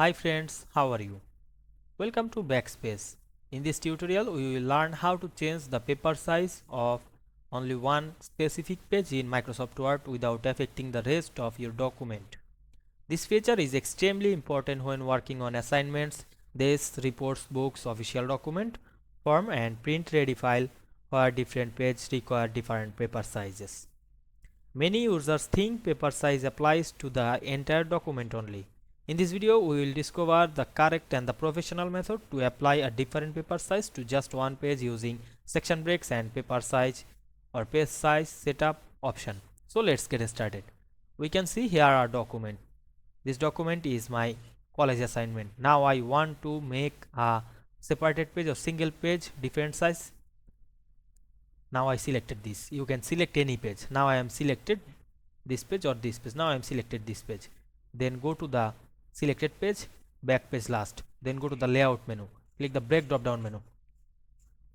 Hi friends, how are you? Welcome to Backspace. In this tutorial, we will learn how to change the paper size of only one specific page in Microsoft Word without affecting the rest of your document. This feature is extremely important when working on assignments, desks, reports, books, official document, form and print ready file where different pages require different paper sizes. Many users think paper size applies to the entire document only. In this video, we will discover the correct and the professional method to apply a different paper size to just one page using section breaks and paper size or page size setup option. So let's get started. We can see here our document. This document is my college assignment. Now I want to make a separated page or single page different size. Now I selected this. You can select any page. Now I am selected this page or this page. Now I am selected this page. Then go to the selected page, back page last. Then go to the layout menu. Click the break drop down menu.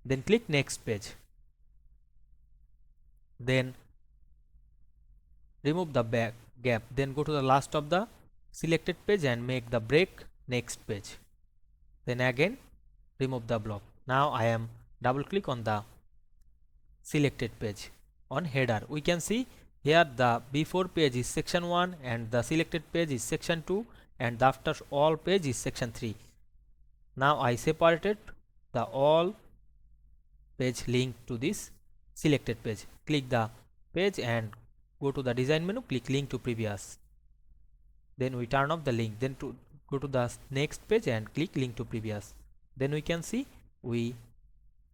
Then click next page. Then remove the back gap. Then go to the last of the selected page and make the break next page. Then again remove the block. Now I am double click on the selected page. On header we can see here the before page is section 1 and the selected page is section 2 and the after all page is section 3. Now I separated the all page link to this selected page. Click the page and go to the design menu, click link to previous. Then we turn off the link. Then to go to the next page and click link to previous. Then we can see we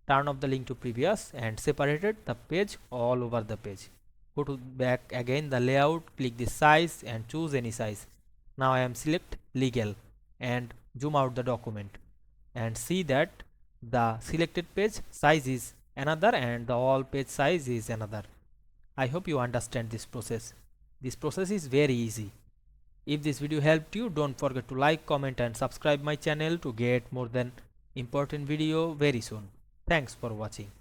turn off the link to previous and separated the page all over the page. Go to back again the layout, click the size and choose any size. Now I am select legal and zoom out the document and see that the selected page size is another and the all page size is another. I hope you understand this process. This process is very easy. If this video helped you, don't forget to like, comment and subscribe my channel to get more than important video very soon. Thanks for watching.